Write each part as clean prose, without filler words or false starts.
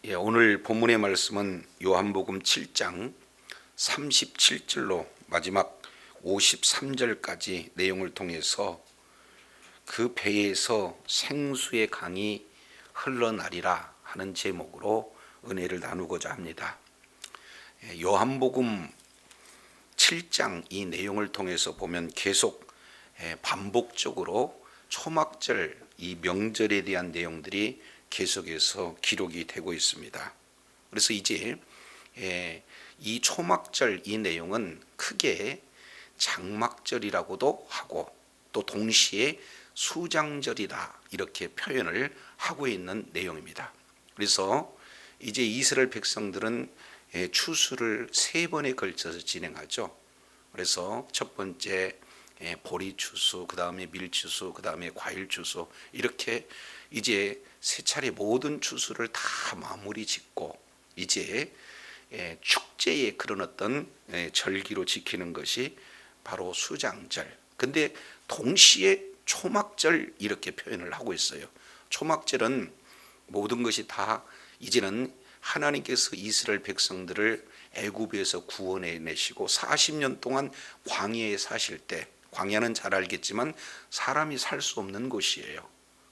오늘 본문의 말씀은 요한복음 7장 37절로 마지막 53절까지 내용을 통해서 그 배에서 생수의 강이 흘러나리라 하는 제목으로 은혜를 나누고자 합니다. 요한복음 7장 이 내용을 통해서 보면 계속 반복적으로 초막절 이 명절에 대한 내용들이 계속해서 기록이 되고 있습니다. 그래서 이제 이 초막절 이 내용은 크게 장막절이라고도 하고 또 동시에 수장절이다 이렇게 표현을 하고 있는 내용입니다. 그래서 이제 이스라엘 백성들은 추수를 3번에 걸쳐서 진행하죠. 그래서 첫 번째 보리 추수, 그 다음에 밀 추수, 그 다음에 과일 추수, 이렇게 이제 세 차례 모든 추수를 다 마무리 짓고 이제 축제의 그런 어떤 절기로 지키는 것이 바로 수장절. 근데 동시에 초막절 이렇게 표현을 하고 있어요. 초막절은 모든 것이 다 이제는 하나님께서 이스라엘 백성들을 애굽에서 구원해 내시고 40년 동안 광야에 사실 때, 광야는 잘 알겠지만 사람이 살 수 없는 곳이에요.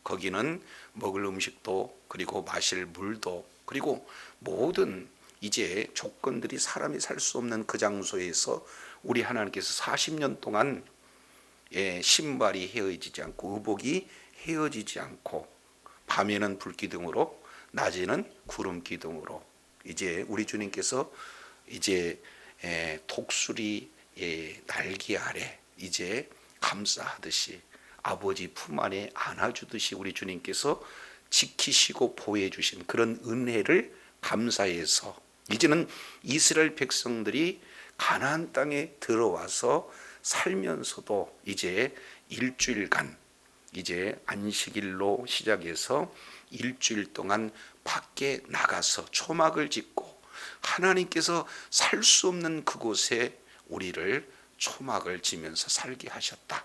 거기는 먹을 음식도 그리고 마실 물도 그리고 모든 이제 조건들이 사람이 살 수 없는 그 장소에서 우리 하나님께서 40년 동안 신발이 헤어지지 않고 의복이 헤어지지 않고 밤에는 불기둥으로 낮에는 구름 기둥으로 이제 우리 주님께서 이제 독수리 날개 아래 이제 감싸하듯이 아버지 품 안에 안아주듯이 우리 주님께서 지키시고 보호해 주신 그런 은혜를 감사해서 이제는 이스라엘 백성들이 가나안 땅에 들어와서 살면서도 이제 일주일간 이제 안식일로 시작해서 일주일 동안 밖에 나가서 초막을 짓고 하나님께서 살 수 없는 그곳에 우리를 초막을 지면서 살게 하셨다.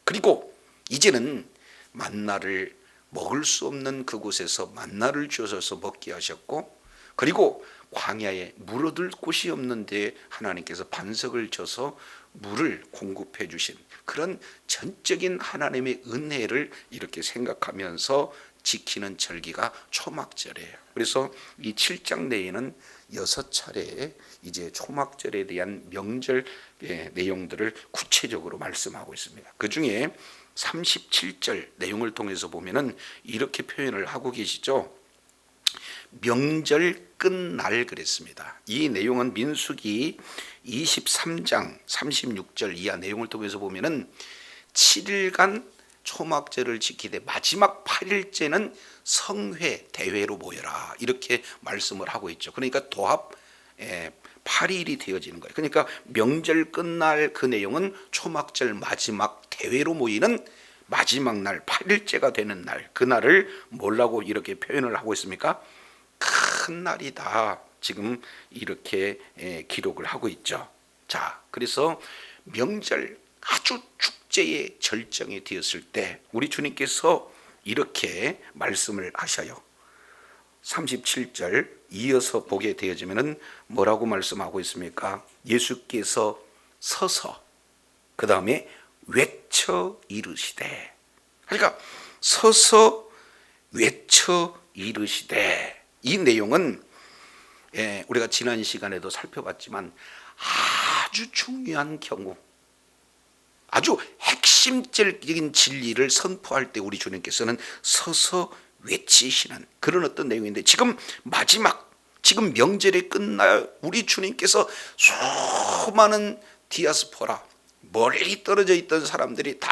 그리고 이제는 만나를 먹을 수 없는 그곳에서 만나를 주셔서 먹게 하셨고 그리고 광야에 물 얻을 곳이 없는데 하나님께서 반석을 쳐서 물을 공급해 주신 그런 전적인 하나님의 은혜를 이렇게 생각하면서 지키는 절기가 초막절이에요. 그래서 이 7장 내에는 6차례 이제 초막절에 대한 명절 내용들을 구체적으로 말씀하고 있습니다. 그 중에 37절 내용을 통해서 보면은 이렇게 표현을 하고 계시죠. 명절 끝날 그랬습니다. 이 내용은 민수기 23장 36절 이하 내용을 통해서 보면은 7일간 초막절을 지키되 마지막 8일째는 성회 대회로 모여라 이렇게 말씀을 하고 있죠. 그러니까 도합 8일이 되어지는 거예요. 그러니까 명절 끝날 그 내용은 초막절 마지막 대회로 모이는 마지막 날 8일째가 되는 날 그날을 뭐라고 이렇게 표현을 하고 있습니까? 큰 날이다. 지금 이렇게 기록을 하고 있죠. 자, 그래서 명절 아주 축제의 절정이 되었을 때 우리 주님께서 이렇게 말씀을 하셔요. 37절 이어서 보게 되어지면은 뭐라고 말씀하고 있습니까? 예수께서 서서 그 다음에 외쳐 이르시되, 그러니까 서서 외쳐 이르시되 이 내용은 우리가 지난 시간에도 살펴봤지만 아주 중요한 경우 아주 핵심적인 진리를 선포할 때 우리 주님께서는 서서 외치시는 그런 어떤 내용인데 지금 마지막 지금 명절이 끝나요. 우리 주님께서 수많은 디아스포라 멀리 떨어져 있던 사람들이 다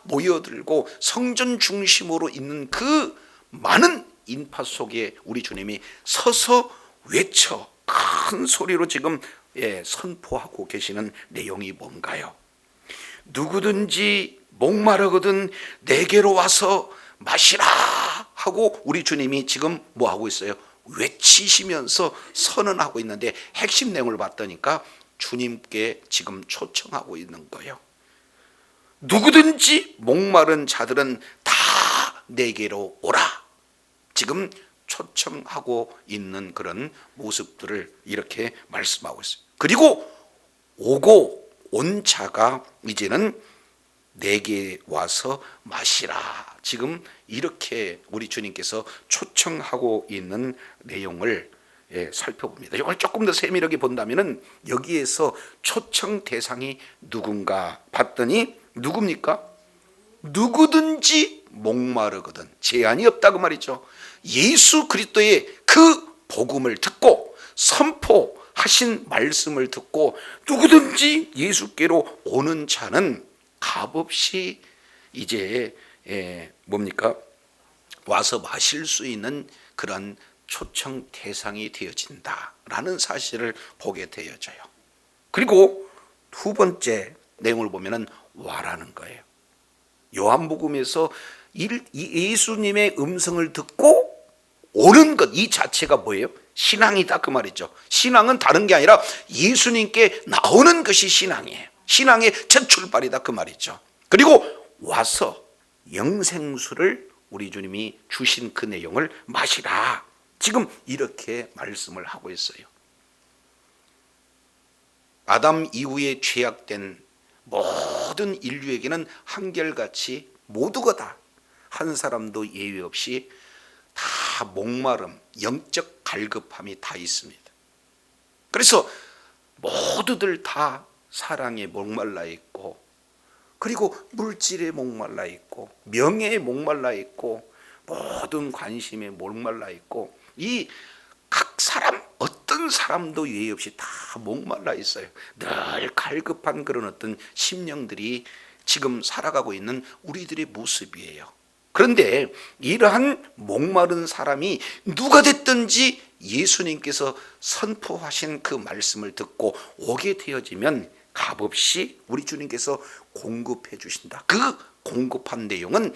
모여들고 성전 중심으로 있는 그 많은 인파 속에 우리 주님이 서서 외쳐 큰 소리로 지금 선포하고 계시는 내용이 뭔가요? 누구든지 목마르거든 내게로 와서 마시라 하고 우리 주님이 지금 뭐 하고 있어요? 외치시면서 선언하고 있는데 핵심 내용을 봤더니까 주님께 지금 초청하고 있는 거예요. 누구든지 목마른 자들은 다 내게로 오라. 지금 초청하고 있는 그런 모습들을 이렇게 말씀하고 있어요. 그리고 오고 온 자가 이제는 내게 와서 마시라. 지금 이렇게 우리 주님께서 초청하고 있는 내용을 살펴봅니다. 이걸 조금 더 세밀하게 본다면은 여기에서 초청 대상이 누군가 봤더니 누굽니까? 누구든지 목마르거든 제한이 없다 그 말이죠. 예수 그리스도의 그 복음을 듣고 선포하신 말씀을 듣고 누구든지 예수께로 오는 자는 값없이 이제 뭡니까? 와서 마실 수 있는 그런 초청 대상이 되어진다라는 사실을 보게 되어져요. 그리고 두 번째 내용을 보면은 와라는 거예요. 요한복음에서 예수님의 음성을 듣고 오는 것 이 자체가 뭐예요? 신앙이다 그 말이죠. 신앙은 다른 게 아니라 예수님께 나오는 것이 신앙이에요. 신앙의 첫 출발이다 그 말이죠. 그리고 와서 영생수를 우리 주님이 주신 그 내용을 마시라. 지금 이렇게 말씀을 하고 있어요. 아담 이후에 죄악된 모든 인류에게는 한결같이 모두가 다 한 사람도 예외 없이 다 목마름, 영적 갈급함이 다 있습니다. 그래서 모두들 다 사랑에 목말라 있고, 그리고 물질에 목말라 있고, 명예에 목말라 있고, 모든 관심에 목말라 있고, 이 각 사람 어떤 사람도 예의 없이 다 목말라 있어요. 늘 갈급한 그런 어떤 심령들이 지금 살아가고 있는 우리들의 모습이에요. 그런데 이러한 목마른 사람이 누가 됐든지 예수님께서 선포하신 그 말씀을 듣고 오게 되어지면 값없이 우리 주님께서 공급해 주신다. 그 공급한 내용은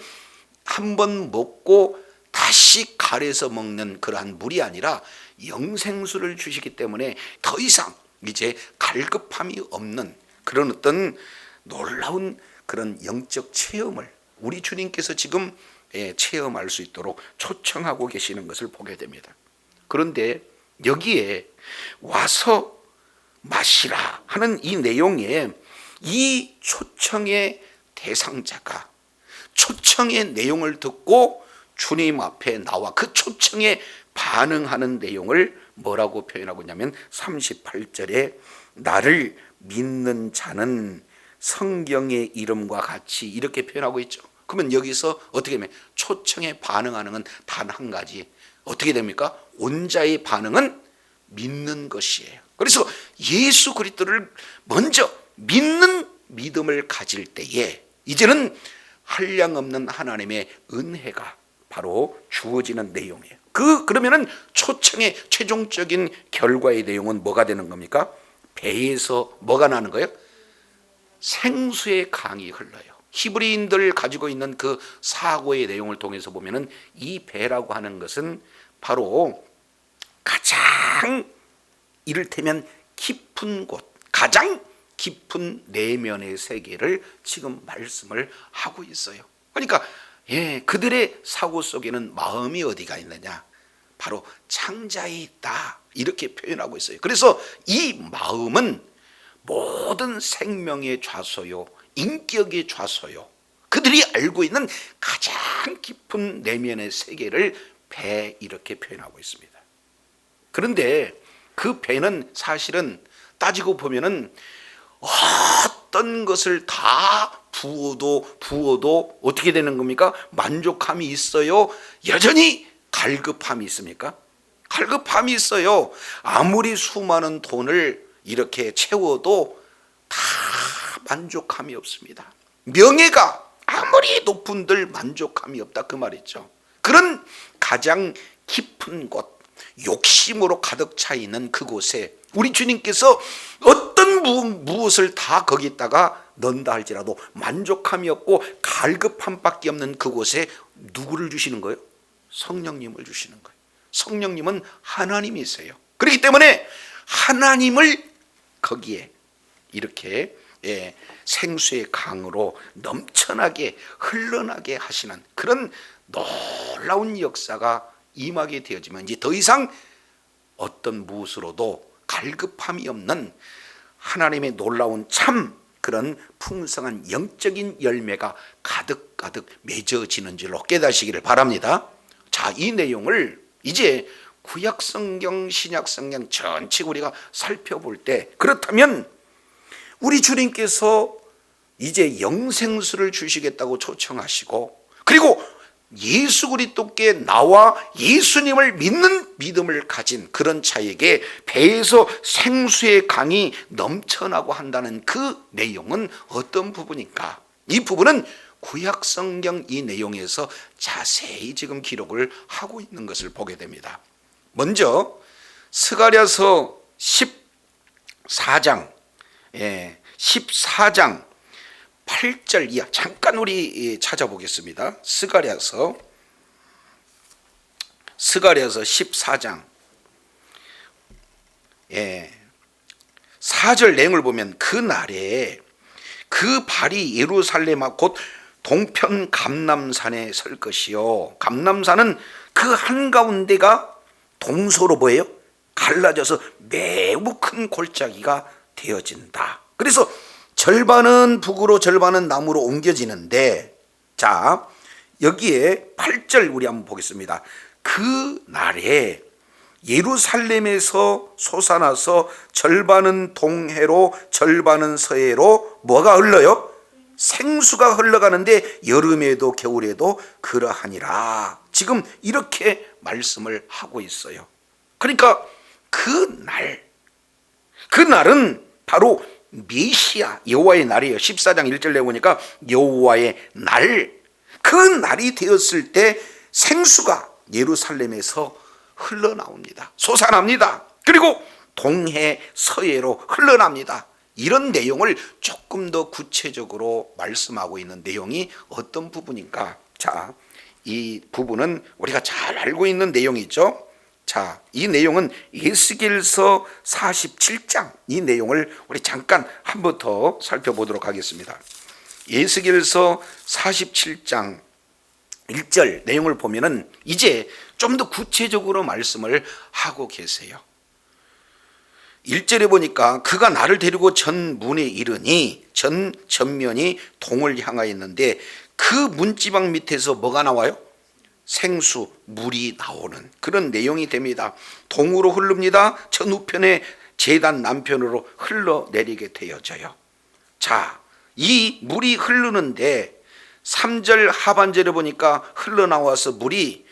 한 번 먹고 다시 갈아서 먹는 그러한 물이 아니라 영생수를 주시기 때문에 더 이상 이제 갈급함이 없는 그런 어떤 놀라운 그런 영적 체험을 우리 주님께서 지금 체험할 수 있도록 초청하고 계시는 것을 보게 됩니다. 그런데 여기에 와서 마시라 하는 이 내용에 이 초청의 대상자가 초청의 내용을 듣고 주님 앞에 나와 그 초청에 반응하는 내용을 뭐라고 표현하고 있냐면 38절에 나를 믿는 자는 성경의 이름과 같이 이렇게 표현하고 있죠. 그러면 여기서 어떻게 하면 초청에 반응하는 건 단 한 가지. 어떻게 됩니까? 온자의 반응은 믿는 것이에요. 그래서 예수 그리스도를 먼저 믿는 믿음을 가질 때에 이제는 한량없는 하나님의 은혜가 바로 주어지는 내용이에요. 그러면은 초청의 최종적인 결과의 내용은 뭐가 되는 겁니까? 배에서 뭐가 나는 거예요? 생수의 강이 흘러요. 히브리인들 가지고 있는 그 사고의 내용을 통해서 보면은 이 배라고 하는 것은 바로 가장 이를테면 깊은 곳, 가장 깊은 내면의 세계를 지금 말씀을 하고 있어요. 그러니까 그들의 사고 속에는 마음이 어디가 있느냐? 바로 창자에 있다. 이렇게 표현하고 있어요. 그래서 이 마음은 모든 생명의 좌소요, 인격의 좌소요, 그들이 알고 있는 가장 깊은 내면의 세계를 배 이렇게 표현하고 있습니다. 그런데 그 배는 사실은 따지고 보면은 어떤 것을 다 부어도 어떻게 되는 겁니까? 만족함이 있어요? 여전히 갈급함이 있습니까? 갈급함이 있어요. 아무리 수많은 돈을 이렇게 채워도 다 만족함이 없습니다. 명예가 아무리 높은들 만족함이 없다 그 말이죠. 그런 가장 깊은 곳, 욕심으로 가득 차 있는 그곳에 우리 주님께서 어떤 무엇을 다 거기다가 넣는다 할지라도 만족함이 없고 갈급함밖에 없는 그곳에 누구를 주시는 거예요? 성령님을 주시는 거예요. 성령님은 하나님이세요. 그렇기 때문에 하나님을 거기에 이렇게 생수의 강으로 넘쳐나게 흘러나게 하시는 그런 놀라운 역사가 임하게 되어지면 이제 더 이상 어떤 무엇으로도 갈급함이 없는 하나님의 놀라운 참 그런 풍성한 영적인 열매가 가득가득 맺어지는 줄로 깨닫시기를 바랍니다. 자, 이 내용을 이제 구약성경, 신약성경 전체 우리가 살펴볼 때, 그렇다면 우리 주님께서 이제 영생수를 주시겠다고 초청하시고, 그리고 예수 그리스도께 나와 예수님을 믿는 믿음을 가진 그런 자에게 배에서 생수의 강이 넘쳐나고 한다는 그 내용은 어떤 부분인가? 이 부분은 구약성경 이 내용에서 자세히 지금 기록을 하고 있는 것을 보게 됩니다. 먼저 스가랴서 14장 14장 8절 이하 잠깐 우리 찾아보겠습니다. 스가랴서 14장 4절 내용을 보면 그 날에 그 발이 예루살렘 곧 동편 감람산에 설 것이요. 감람산은 그 한가운데가 동서로 뭐예요? 갈라져서 매우 큰 골짜기가 되어진다. 그래서 절반은 북으로 절반은 남으로 옮겨지는데, 자 여기에 8절 우리 한번 보겠습니다. 그 날에 예루살렘에서 솟아나서 절반은 동해로 절반은 서해로 뭐가 흘러요? 생수가 흘러가는데 여름에도 겨울에도 그러하니라. 지금 이렇게 말씀을 하고 있어요. 그러니까 그 날은 바로 메시아 여호와의 날이에요. 14장 1절에 보니까 여호와의 날, 그 날이 되었을 때 생수가 예루살렘에서 흘러나옵니다. 솟아납니다. 그리고 동해 서해로 흘러납니다. 이런 내용을 조금 더 구체적으로 말씀하고 있는 내용이 어떤 부분인가? 자, 이 부분은 우리가 잘 알고 있는 내용이죠. 자, 이 내용은 에스겔서 47장 이 내용을 우리 잠깐 한 번 더 살펴보도록 하겠습니다. 에스겔서 47장 1절 내용을 보면은 이제 좀 더 구체적으로 말씀을 하고 계세요. 1절에 보니까 그가 나를 데리고 전문에 이르니 전면이 동을 향하였는데 그 문지방 밑에서 뭐가 나와요? 생수, 물이 나오는 그런 내용이 됩니다. 동으로 흐릅니다. 전우편에 제단 남편으로 흘러내리게 되어져요. 자, 이 물이 흐르는데 3절 하반절에 보니까 흘러나와서 물이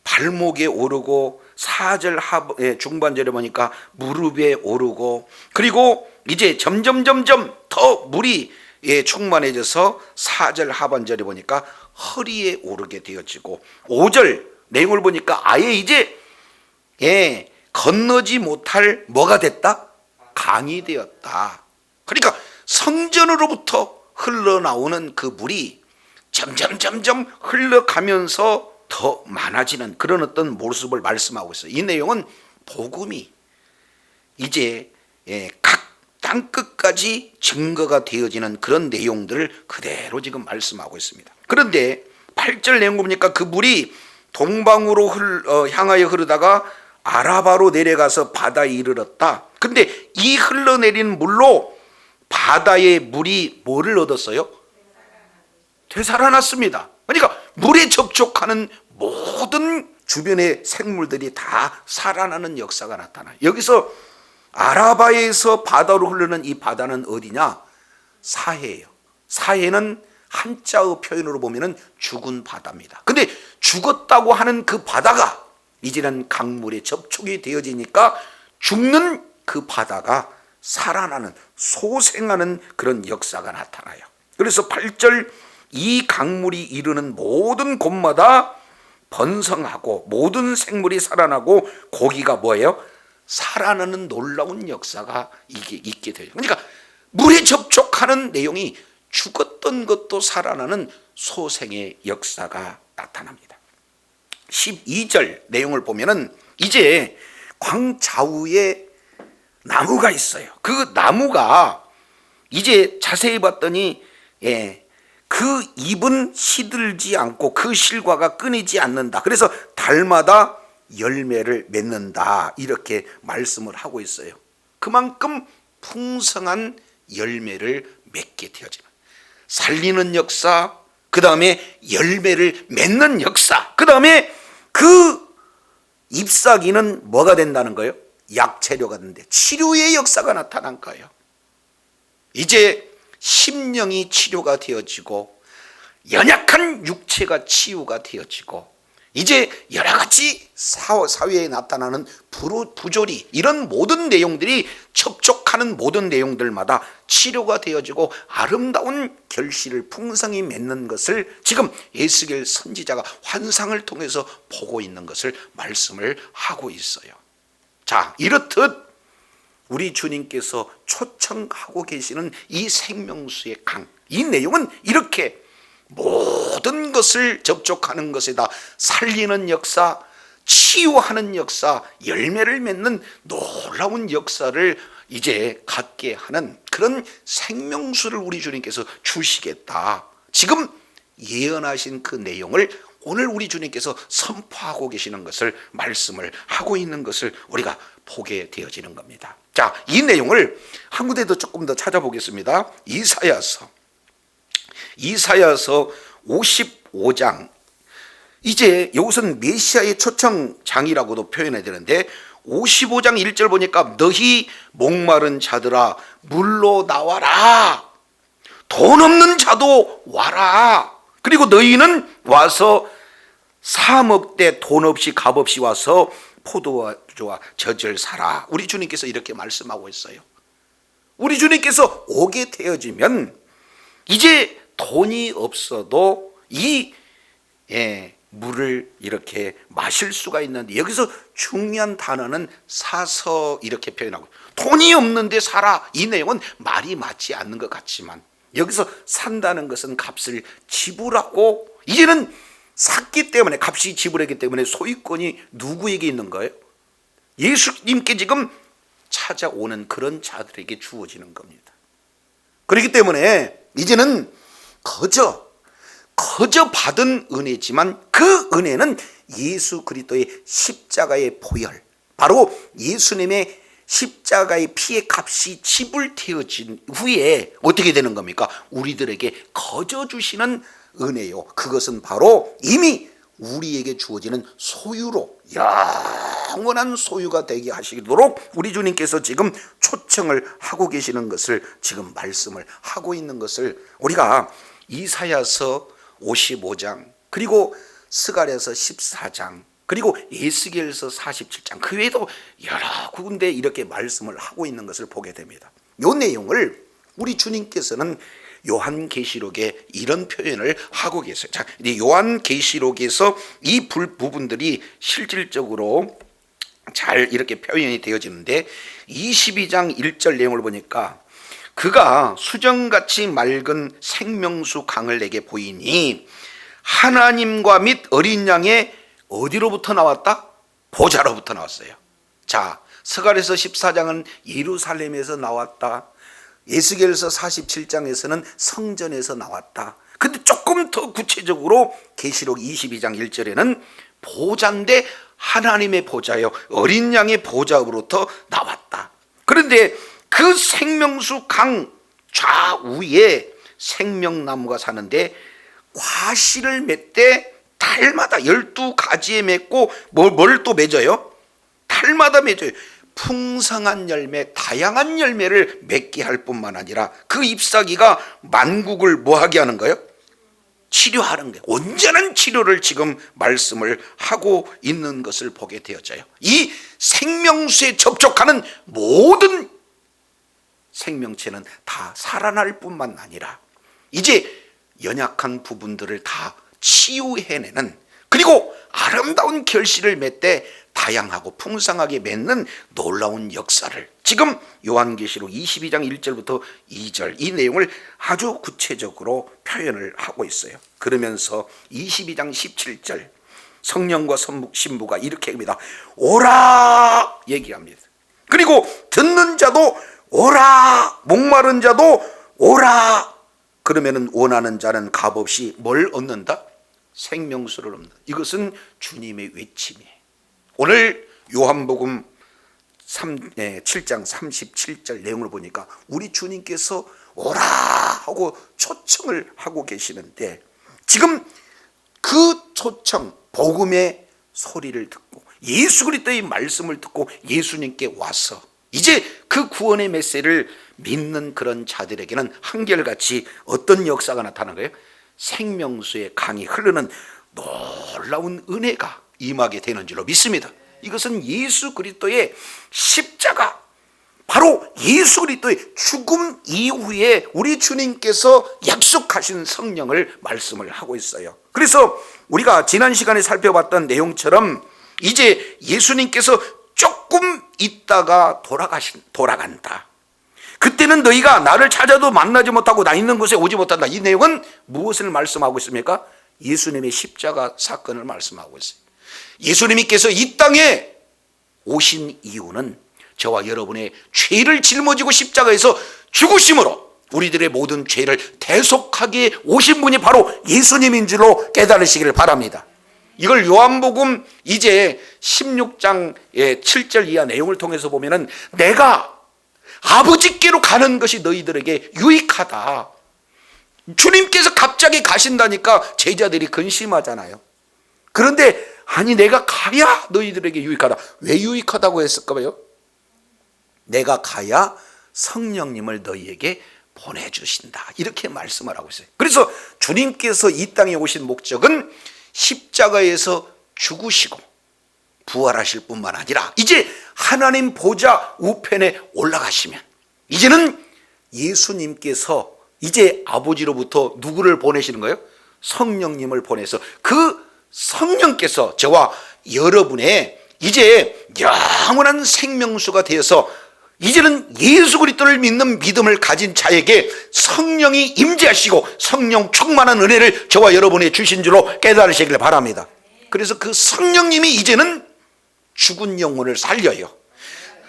발목에 오르고 4절 중반절에 보니까 무릎에 오르고, 그리고 이제 점점 더 물이 충만해져서 4절 하반절에 보니까 허리에 오르게 되어지고, 5절 내용을 보니까 아예 이제 건너지 못할 뭐가 됐다? 강이 되었다. 그러니까 성전으로부터 흘러나오는 그 물이 점점 흘러가면서 더 많아지는 그런 어떤 모습을 말씀하고 있어요. 이 내용은 복음이 이제 각 땅끝까지 증거가 되어지는 그런 내용들을 그대로 지금 말씀하고 있습니다. 그런데 8절 내용 보니까 그 물이 동방으로 향하여 흐르다가 아라바로 내려가서 바다에 이르렀다. 근데 이 흘러내린 물로 바다의 물이 뭐를 얻었어요? 되살아났습니다. 그러니까 물에 접촉하는 모든 주변의 생물들이 다 살아나는 역사가 나타나요. 여기서 아라바에서 바다로 흐르는 이 바다는 어디냐? 사해예요. 사해는 한자의 표현으로 보면 죽은 바다입니다. 근데 죽었다고 하는 그 바다가 이제는 강물에 접촉이 되어지니까 죽는 그 바다가 살아나는 소생하는 그런 역사가 나타나요. 그래서 8절 이 강물이 이르는 모든 곳마다 번성하고 모든 생물이 살아나고 고기가 뭐예요? 살아나는 놀라운 역사가 이게 있게 돼요. 그러니까 물에 접촉하는 내용이 죽었던 것도 살아나는 소생의 역사가 나타납니다. 12절 내용을 보면은 이제 광좌우에 나무가 있어요. 그 나무가 이제 자세히 봤더니 그 잎은 시들지 않고 그 실과가 끊이지 않는다. 그래서 달마다 열매를 맺는다 이렇게 말씀을 하고 있어요. 그만큼 풍성한 열매를 맺게 되어지는, 살리는 역사, 그 다음에 열매를 맺는 역사, 그 다음에 그 잎사귀는 뭐가 된다는 거예요? 약재료가 되는데 치료의 역사가 나타난 거예요. 이제 심령이 치료가 되어지고 연약한 육체가 치유가 되어지고 이제 여러 가지 사회에 나타나는 부조리, 이런 모든 내용들이 접촉하는 모든 내용들마다 치료가 되어지고 아름다운 결실을 풍성히 맺는 것을 지금 에스겔 선지자가 환상을 통해서 보고 있는 것을 말씀을 하고 있어요. 자, 이렇듯 우리 주님께서 초청하고 계시는 이 생명수의 강, 이 내용은 이렇게 모든 것을 접촉하는 것에다 살리는 역사, 치유하는 역사, 열매를 맺는 놀라운 역사를 이제 갖게 하는 그런 생명수를 우리 주님께서 주시겠다. 지금 예언하신 그 내용을 오늘 우리 주님께서 선포하고 계시는 것을 말씀을 하고 있는 것을 우리가 보게 되어지는 겁니다. 자, 이 내용을 한 군데도 조금 더 찾아보겠습니다. 이사야서 55장, 이제 이것은 메시아의 초청장이라고도 표현해야 되는데 55장 1절 보니까 너희 목마른 자들아 물로 나와라, 돈 없는 자도 와라, 그리고 너희는 와서 사 먹되 돈 없이 값 없이 와서 포도주와 젖을 사라. 우리 주님께서 이렇게 말씀하고 있어요. 우리 주님께서 오게 되어지면 이제 돈이 없어도 이 물을 이렇게 마실 수가 있는데, 여기서 중요한 단어는 사서 이렇게 표현하고, 돈이 없는데 사라, 이 내용은 말이 맞지 않는 것 같지만 여기서 산다는 것은 값을 지불하고, 이제는 샀기 때문에, 값이 지불했기 때문에 소유권이 누구에게 있는 거예요? 예수님께 지금 찾아오는 그런 자들에게 주어지는 겁니다. 그렇기 때문에 이제는 거저 받은 은혜지만 그 은혜는 예수 그리스도의 십자가의 보혈, 바로 예수님의 십자가의 피의 값이 지불되어진 후에 어떻게 되는 겁니까? 우리들에게 거저 주시는 은혜요, 그것은 바로 이미 우리에게 주어지는 소유로 영원한 소유가 되게 하시도록 우리 주님께서 지금 초청을 하고 계시는 것을 지금 말씀을 하고 있는 것을 우리가 이사야서 55장, 그리고 스가랴서 14장, 그리고 에스겔서 47장, 그 외에도 여러 군데 이렇게 말씀을 하고 있는 것을 보게 됩니다. 이 내용을 우리 주님께서는 요한계시록에 이런 표현을 하고 계세요. 자, 요한계시록에서 이 부분들이 실질적으로 잘 이렇게 표현이 되어지는데 22장 1절 내용을 보니까 그가 수정같이 맑은 생명수 강을 내게 보이니 하나님과 및 어린 양의 어디로부터 나왔다? 보좌로부터 나왔어요. 자, 스가랴서 14장은 예루살렘에서 나왔다. 에스겔서 47장에서는 성전에서 나왔다. 근데 조금 더 구체적으로 계시록 22장 1절에는 보좌인데 하나님의 보좌요, 어린 양의 보좌로부터 나왔다. 그런데 그 생명수 강 좌우에 생명나무가 사는데 과실을 맺되 달마다 12가지에 맺고 뭘 또 맺어요? 달마다 맺어요. 풍성한 열매, 다양한 열매를 맺게 할 뿐만 아니라 그 잎사귀가 만국을 뭐하게 하는 거예요? 치료하는 거예요. 온전한 치료를 지금 말씀을 하고 있는 것을 보게 되어져요. 이 생명수에 접촉하는 모든 생명체는 다 살아날 뿐만 아니라 이제 연약한 부분들을 다 치유해내는, 그리고 아름다운 결실을 맺되 다양하고 풍성하게 맺는 놀라운 역사를 지금 요한계시록 22장 1절부터 2절 이 내용을 아주 구체적으로 표현을 하고 있어요. 그러면서 22장 17절 성령과 신부가 이렇게 합니다. 오라 얘기합니다. 그리고 듣는 자도 오라, 목마른 자도 오라. 그러면은 원하는 자는 값없이 뭘 얻는다? 생명수를 얻는다. 이것은 주님의 외침이에요. 오늘 요한복음 7장 37절 내용을 보니까 우리 주님께서 오라 하고 초청을 하고 계시는데, 지금 그 초청, 복음의 소리를 듣고 예수 그리스도의 말씀을 듣고 예수님께 와서 이제 그 구원의 메시지를 믿는 그런 자들에게는 한결같이 어떤 역사가 나타나는 거예요? 생명수의 강이 흐르는 놀라운 은혜가 임하게 되는 줄로 믿습니다. 이것은 예수 그리스도의 십자가, 바로 예수 그리스도의 죽음 이후에 우리 주님께서 약속하신 성령을 말씀을 하고 있어요. 그래서 우리가 지난 시간에 살펴봤던 내용처럼 이제 예수님께서 조금 있다가 돌아간다. 그때는 너희가 나를 찾아도 만나지 못하고 나 있는 곳에 오지 못한다. 이 내용은 무엇을 말씀하고 있습니까? 예수님의 십자가 사건을 말씀하고 있어요. 예수님께서 이 땅에 오신 이유는 저와 여러분의 죄를 짊어지고 십자가에서 죽으심으로 우리들의 모든 죄를 대속하게 오신 분이 바로 예수님인 줄로 깨달으시기를 바랍니다. 이걸 요한복음 이제 16장 7절 이하 내용을 통해서 보면은 내가 아버지께로 가는 것이 너희들에게 유익하다. 주님께서 갑자기 가신다니까 제자들이 근심하잖아요. 그런데 아니 내가 가야 너희들에게 유익하다. 왜 유익하다고 했을까요? 내가 가야 성령님을 너희에게 보내주신다. 이렇게 말씀을 하고 있어요. 그래서 주님께서 이 땅에 오신 목적은 십자가에서 죽으시고 부활하실 뿐만 아니라 이제 하나님 보좌 우편에 올라가시면 이제는 예수님께서 이제 아버지로부터 누구를 보내시는 거예요? 성령님을 보내서 그 성령께서 저와 여러분의 이제 영원한 생명수가 되어서 이제는 예수 그리스도를 믿는 믿음을 가진 자에게 성령이 임재하시고 성령 충만한 은혜를 저와 여러분에 주신 줄로 깨달으시길 바랍니다. 그래서 그 성령님이 이제는 죽은 영혼을 살려요.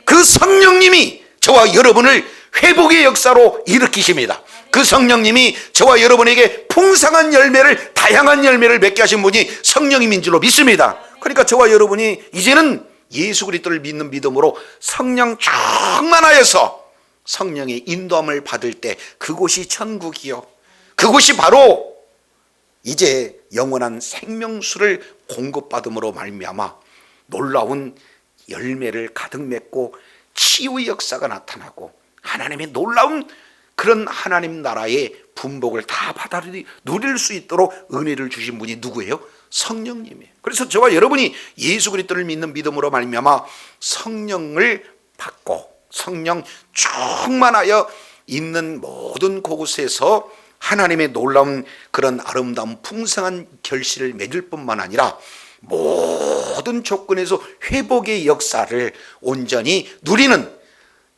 그 성령님이 저와 여러분을 회복의 역사로 일으키십니다. 그 성령님이 저와 여러분에게 풍성한 열매를, 다양한 열매를 맺게 하신 분이 성령님인 줄로 믿습니다. 그러니까 저와 여러분이 이제는 예수 그리스도를 믿는 믿음으로 성령 충만하여서 성령의 인도함을 받을 때 그곳이 천국이요, 그곳이 바로 이제 영원한 생명수를 공급받음으로 말미암아 놀라운 열매를 가득 맺고 치유의 역사가 나타나고 하나님의 놀라운 그런 하나님 나라의 분복을 다 받아 누릴 수 있도록 은혜를 주신 분이 누구예요? 성령님이에요. 그래서 저와 여러분이 예수 그리스도를 믿는 믿음으로 말미암아 성령을 받고 성령 충만하여 있는 모든 곳에서 하나님의 놀라운 그런 아름다운 풍성한 결실을 맺을 뿐만 아니라 모든 조건에서 회복의 역사를 온전히 누리는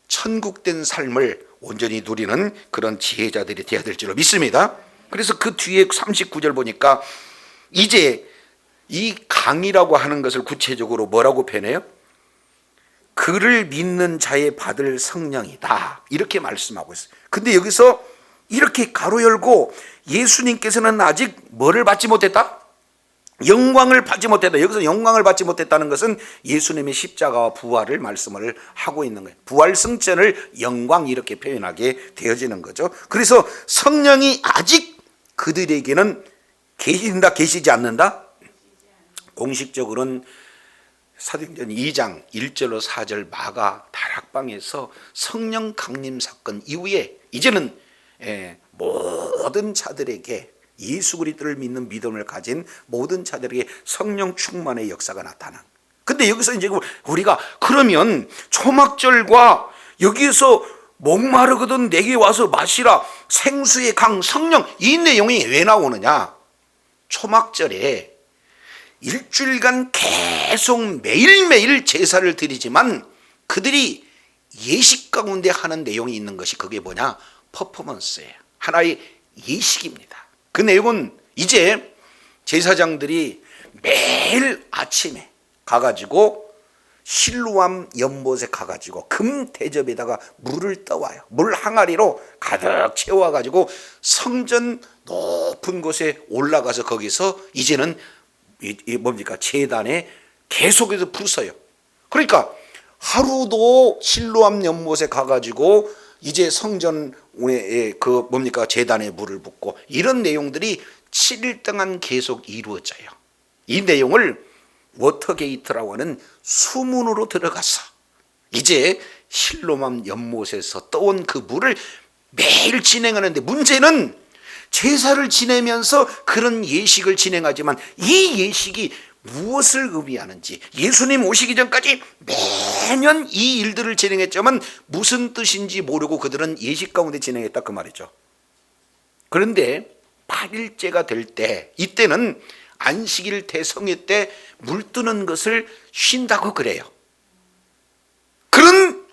천국된 삶을 온전히 누리는 그런 지혜자들이 되어야 될 줄로 믿습니다. 그래서 그 뒤에 39절 보니까 이제 이 강이라고 하는 것을 구체적으로 뭐라고 표현해요? 그를 믿는 자의 받을 성령이다, 이렇게 말씀하고 있어요. 근데 여기서 이렇게 가로 열고 예수님께서는 아직 뭐를 받지 못했다? 영광을 받지 못했다. 여기서 영광을 받지 못했다는 것은 예수님의 십자가와 부활을 말씀을 하고 있는 거예요. 부활 승천을 영광 이렇게 표현하게 되어지는 거죠. 그래서 성령이 아직 그들에게는 계신다, 계시지 않는다? 공식적으로는 사도행전 2장 1절로 4절 마가 다락방에서 성령 강림 사건 이후에 이제는 모든 자들에게 예수 그리스도를 믿는 믿음을 가진 모든 자들에게 성령 충만의 역사가 나타나. 근데 여기서 이제 우리가 그러면 초막절과 여기에서 목마르거든 내게 와서 마시라, 생수의 강 성령, 이 내용이 왜 나오느냐? 초막절에 일주일간 계속 매일매일 제사를 드리지만 그들이 예식 가운데 하는 내용이 있는 것이 그게 뭐냐? 퍼포먼스예요. 하나의 예식입니다. 그 내용은 이제 제사장들이 매일 아침에 가가지고 실로암 연못에 가가지고 금 대접에다가 물을 떠와요. 물 항아리로 가득 채워가지고 성전 높은 곳에 올라가서 거기서 이제는 뭡니까? 제단에 계속해서 부숴요. 그러니까 하루도 실로암 연못에 가가지고 이제 성전에 그 뭡니까 제단에 물을 붓고 이런 내용들이 7일 동안 계속 이루어져요. 이 내용을 워터게이트라고 하는 수문으로 들어가서 이제 실로암 연못에서 떠온 그 물을 매일 진행하는데, 문제는 제사를 지내면서 그런 예식을 진행하지만 이 예식이 무엇을 의미하는지, 예수님 오시기 전까지 매년 이 일들을 진행했지만 무슨 뜻인지 모르고 그들은 예식 가운데 진행했다 그 말이죠. 그런데 8일째가 될 때, 이때는 안식일 대성회 때 물 뜨는 것을 쉰다고 그래요. 그런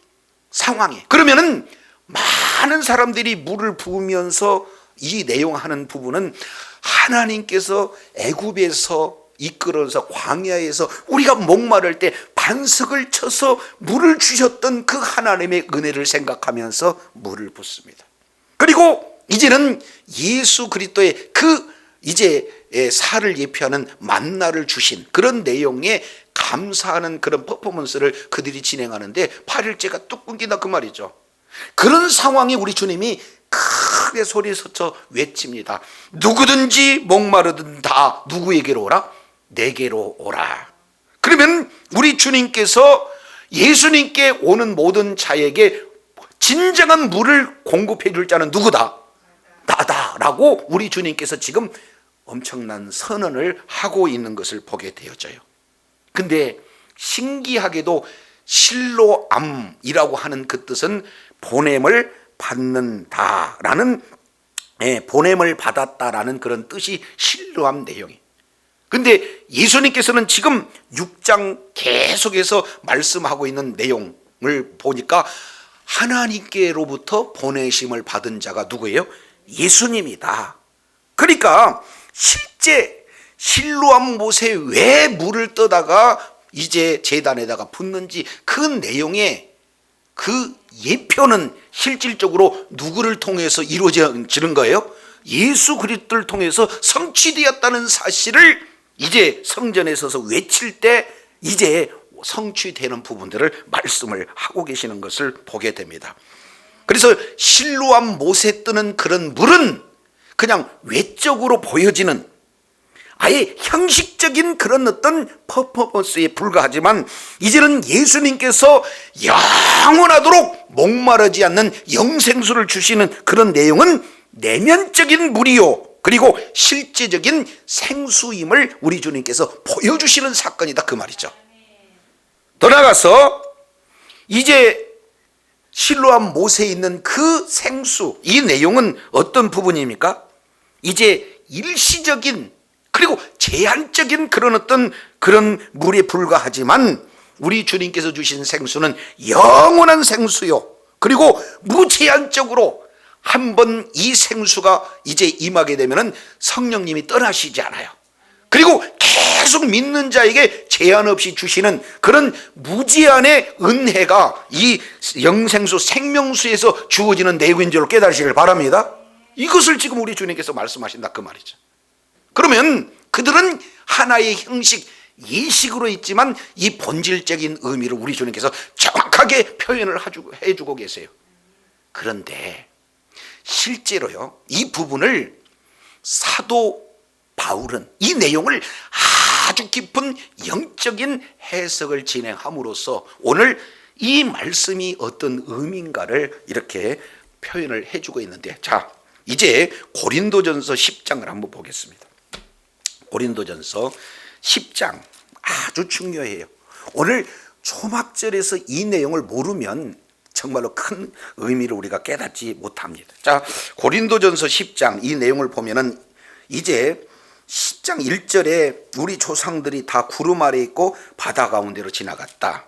상황에 그러면은 많은 사람들이 물을 부으면서 이 내용하는 부분은 하나님께서 애굽에서 이끌어서 광야에서 우리가 목마를 때 반석을 쳐서 물을 주셨던 그 하나님의 은혜를 생각하면서 물을 붓습니다. 그리고 이제는 예수 그리스도의 그 이제 살을 예표하는 만나를 주신 그런 내용에 감사하는 그런 퍼포먼스를 그들이 진행하는데 8일째가 뚝 끊긴다 그 말이죠. 그런 상황에 우리 주님이 크게 소리서쳐 외칩니다. 누구든지 목마르든 다 누구에게로 오라? 내게로 오라. 그러면 우리 주님께서 예수님께 오는 모든 자에게 진정한 물을 공급해 줄 자는 누구다? 나다라고 우리 주님께서 지금 엄청난 선언을 하고 있는 것을 보게 되어져요. 근데 신기하게도 실로암이라고 하는 그 뜻은 보냄을 받는다라는, 보냄을 받았다라는 그런 뜻이 실로암 내용이. 근데 예수님께서는 지금 6장 계속해서 말씀하고 있는 내용을 보니까 하나님께로부터 보내심을 받은 자가 누구예요? 예수님이다. 그러니까 실제 실로암 못에 왜 물을 떠다가 이제 제단에다가 붓는지 그 내용의 그 예표는 실질적으로 누구를 통해서 이루어지는 거예요? 예수 그리스도를 통해서 성취되었다는 사실을 이제 성전에 서서 외칠 때 이제 성취되는 부분들을 말씀을 하고 계시는 것을 보게 됩니다. 그래서 실로암 못에 뜨는 그런 물은 그냥 외적으로 보여지는 아예 형식적인 그런 어떤 퍼포먼스에 불과하지만 이제는 예수님께서 영원하도록 목마르지 않는 영생수를 주시는 그런 내용은 내면적인 물이요 그리고 실제적인 생수임을 우리 주님께서 보여주시는 사건이다 그 말이죠. 더 나아가서 이제 실로암 못에 있는 그 생수, 이 내용은 어떤 부분입니까? 이제 일시적인 그리고 제한적인 그런 어떤 그런 물에 불과하지만 우리 주님께서 주신 생수는 영원한 생수요 그리고 무제한적으로 한번 이 생수가 이제 임하게 되면은 성령님이 떠나시지 않아요. 그리고 계속 믿는 자에게 제한 없이 주시는 그런 무제한의 은혜가 이 영생수 생명수에서 주어지는 내용인 줄 깨달으시길 바랍니다. 이것을 지금 우리 주님께서 말씀하신다 그 말이죠. 그러면 그들은 하나의 형식 예식으로 있지만 이 본질적인 의미를 우리 주님께서 정확하게 표현을 해주고 계세요. 그런데 실제로요 이 부분을 사도 바울은 이 내용을 아주 깊은 영적인 해석을 진행함으로써 오늘 이 말씀이 어떤 의미인가를 이렇게 표현을 해주고 있는데, 자 이제 고린도전서 10장을 한번 보겠습니다. 고린도전서 10장 아주 중요해요. 오늘 초막절에서 이 내용을 모르면 정말로 큰 의미를 우리가 깨닫지 못합니다. 자, 고린도전서 10장 이 내용을 보면은 이제 10장 1절에 우리 조상들이 다 구름 아래 있고 바다 가운데로 지나갔다.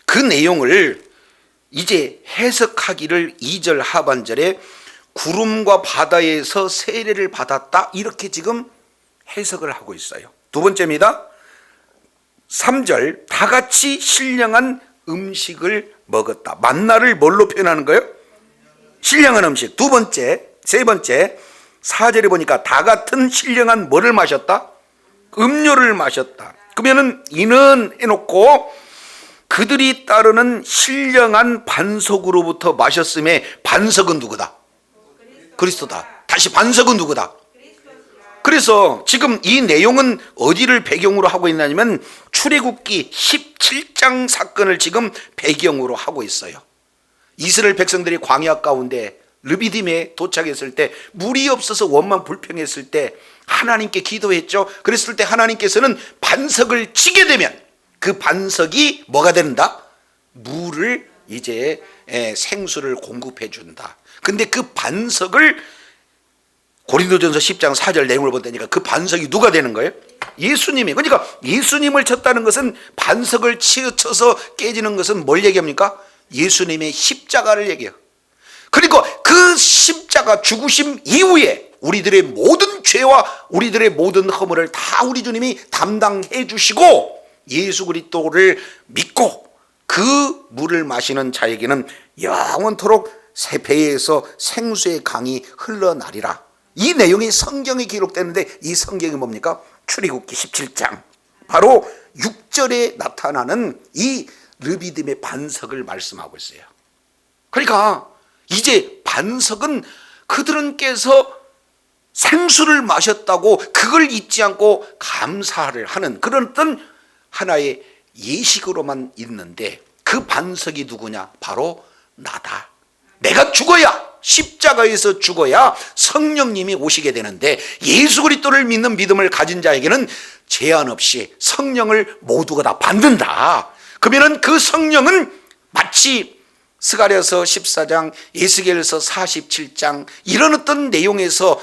그 내용을 이제 해석하기를 2절 하반절에 구름과 바다에서 세례를 받았다 이렇게 지금 해석을 하고 있어요. 두 번째입니다. 3절 다 같이 신령한 음식을 먹었다. 만나를 뭘로 표현하는 거예요? 신령한 음식. 두 번째, 세 번째 4절에 보니까 다 같은 신령한 뭐를 마셨다? 음료를 마셨다. 그러면은 이는 해놓고 그들이 따르는 신령한 반석으로부터 마셨음에 반석은 누구다? 그리스도다. 다시 반석은 누구다? 그래서 지금 이 내용은 어디를 배경으로 하고 있냐면 출애굽기 17장 사건을 지금 배경으로 하고 있어요. 이스라엘 백성들이 광야 가운데 르비딤에 도착했을 때 물이 없어서 원망 불평했을 때 하나님께 기도했죠. 그랬을 때 하나님께서는 반석을 치게 되면 그 반석이 뭐가 된다? 물을 이제 생수를 공급해 준다. 근데 그 반석을 고린도전서 10장 4절 내용을 보니까 그 반석이 누가 되는 거예요? 예수님이. 그러니까 예수님을 쳤다는 것은 반석을 쳐서 깨지는 것은 뭘 얘기합니까? 예수님의 십자가를 얘기해요. 그리고 그 십자가 죽으심 이후에 우리들의 모든 죄와 우리들의 모든 허물을 다 우리 주님이 담당해 주시고 예수 그리스도를 믿고 그 물을 마시는 자에게는 영원토록 새 배에서 생수의 강이 흘러나리라. 이 내용이 성경에 기록되는데 이 성경이 뭡니까? 출애굽기 17장 바로 6절에 나타나는 이 르비딤의 반석을 말씀하고 있어요. 그러니까 이제 반석은 그들은께서 생수를 마셨다고 그걸 잊지 않고 감사를 하는 그런 어떤 하나의 예식으로만 있는데 그 반석이 누구냐? 바로 나다. 내가 죽어야 십자가에서 죽어야 성령님이 오시게 되는데 예수 그리스도를 믿는 믿음을 가진 자에게는 제한 없이 성령을 모두가 다 받는다. 그러면 그 성령은 마치 스가랴서 14장, 에스겔서 47장 이런 어떤 내용에서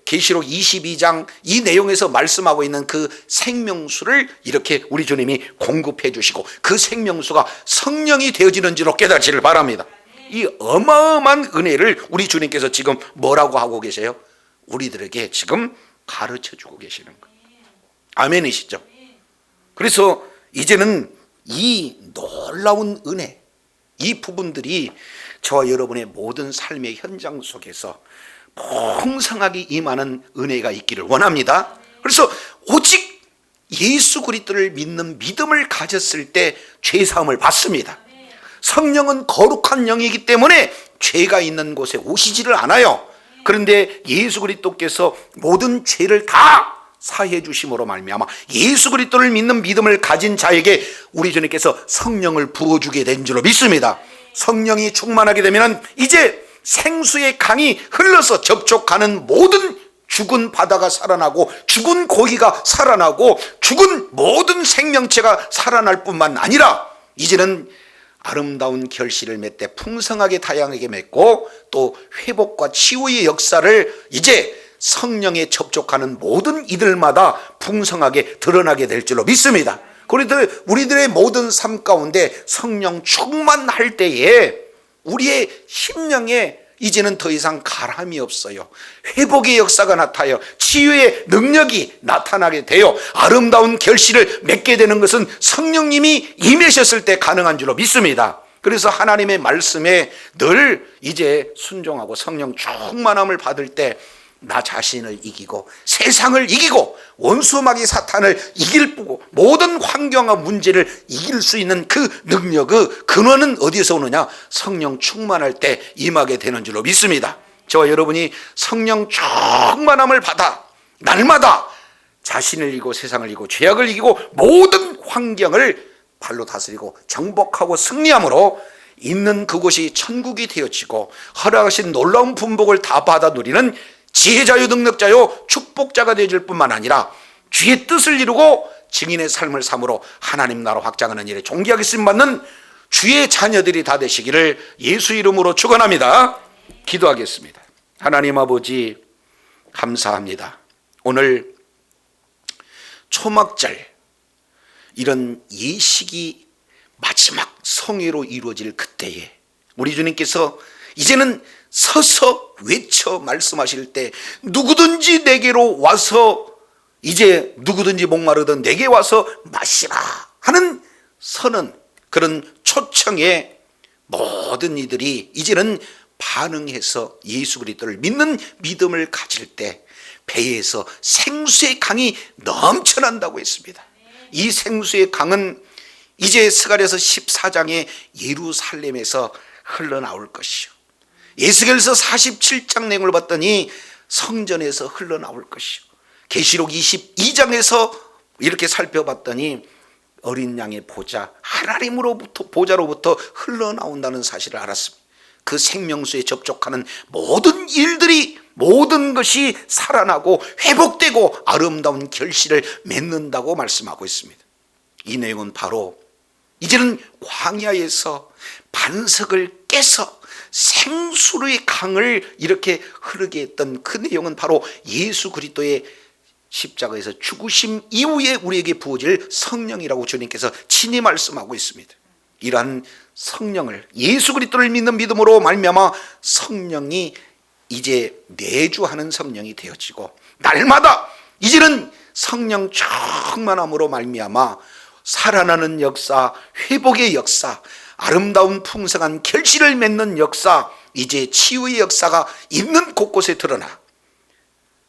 계시록 22장 이 내용에서 말씀하고 있는 그 생명수를 이렇게 우리 주님이 공급해 주시고 그 생명수가 성령이 되어지는 줄로 깨닫기를 바랍니다. 이 어마어마한 은혜를 우리 주님께서 지금 뭐라고 하고 계세요? 우리들에게 지금 가르쳐 주고 계시는 거예요. 아멘이시죠? 그래서 이제는 이 놀라운 은혜 이 부분들이 저와 여러분의 모든 삶의 현장 속에서 풍성하게 임하는 은혜가 있기를 원합니다. 그래서 오직 예수 그리스도를 믿는 믿음을 가졌을 때 죄사함을 받습니다. 성령은 거룩한 영이기 때문에 죄가 있는 곳에 오시지를 않아요. 그런데 예수 그리스도께서 모든 죄를 다 사해 주심으로 말미암아 예수 그리스도를 믿는 믿음을 가진 자에게 우리 주님께서 성령을 부어주게 된 줄로 믿습니다. 성령이 충만하게 되면 이제 생수의 강이 흘러서 접촉하는 모든 죽은 바다가 살아나고 죽은 고기가 살아나고 죽은 모든 생명체가 살아날 뿐만 아니라 이제는 아름다운 결실을 맺되 풍성하게 다양하게 맺고 또 회복과 치유의 역사를 이제 성령에 접촉하는 모든 이들마다 풍성하게 드러나게 될 줄로 믿습니다. 그래도 우리들의 모든 삶 가운데 성령 충만할 때에 우리의 심령에 이제는 더 이상 가람이 없어요. 회복의 역사가 나타나요. 치유의 능력이 나타나게 돼요. 아름다운 결실을 맺게 되는 것은 성령님이 임하셨을 때 가능한 줄로 믿습니다. 그래서 하나님의 말씀에 늘 이제 순종하고 성령 충만함을 받을 때 나 자신을 이기고 세상을 이기고 원수마귀 사탄을 이길 뿐고 모든 환경과 문제를 이길 수 있는 그 능력의 근원은 어디서 오느냐? 성령 충만할 때 임하게 되는 줄로 믿습니다. 저와 여러분이 성령 충만함을 받아 날마다 자신을 이기고 세상을 이기고 죄악을 이기고 모든 환경을 발로 다스리고 정복하고 승리함으로 있는 그곳이 천국이 되어지고 허락하신 놀라운 분복을 다 받아 누리는 지혜자요 능력자요 축복자가 되어질 뿐만 아니라 주의 뜻을 이루고 증인의 삶을 삶으로 하나님 나라 확장하는 일에 존귀하게 쓰임받는 주의 자녀들이 다 되시기를 예수 이름으로 축원합니다. 기도하겠습니다. 하나님 아버지 감사합니다. 오늘 초막절 이런 예식이 마지막 성회로 이루어질 그때에 우리 주님께서 이제는 서서 외쳐 말씀하실 때 누구든지 내게로 와서 이제 누구든지 목마르든 내게 와서 마시라 하는 선언 그런 초청에 모든 이들이 이제는 반응해서 예수 그리스도를 믿는 믿음을 가질 때 배에서 생수의 강이 넘쳐난다고 했습니다. 이 생수의 강은 이제 스가랴서 14장의 예루살렘에서 흘러나올 것이요, 에스겔서 47장 내용을 봤더니 성전에서 흘러나올 것이요, 계시록 22장에서 이렇게 살펴봤더니 어린 양의 보좌, 하나님으로부터 보좌로부터 흘러나온다는 사실을 알았습니다. 그 생명수에 접촉하는 모든 일들이, 모든 것이 살아나고 회복되고 아름다운 결실을 맺는다고 말씀하고 있습니다. 이 내용은 바로 이제는 광야에서 반석을 깨서 생수의 강을 이렇게 흐르게 했던 그 내용은 바로 예수 그리스도의 십자가에서 죽으심 이후에 우리에게 부어질 성령이라고 주님께서 친히 말씀하고 있습니다. 이러한 성령을, 예수 그리스도를 믿는 믿음으로 말미암아 성령이 이제 내주하는 성령이 되어지고, 날마다 이제는 성령 충만함으로 말미암아 살아나는 역사, 회복의 역사, 아름다운 풍성한 결실을 맺는 역사, 이제 치유의 역사가 있는 곳곳에 드러나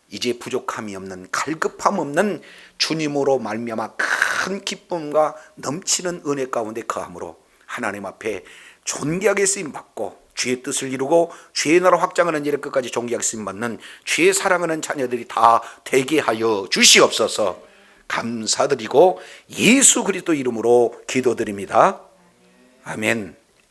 이제 부족함이 없는, 갈급함 없는 주님으로 말미암아 큰 기쁨과 넘치는 은혜 가운데 거함으로 하나님 앞에 존귀하게 쓰임받고 주의 뜻을 이루고 주의 나라 확장하는 일에 끝까지 존귀하게 쓰임받는 주의 사랑하는 자녀들이 다 되게 하여 주시옵소서. 감사드리고 예수 그리스도 이름으로 기도드립니다. 아멘.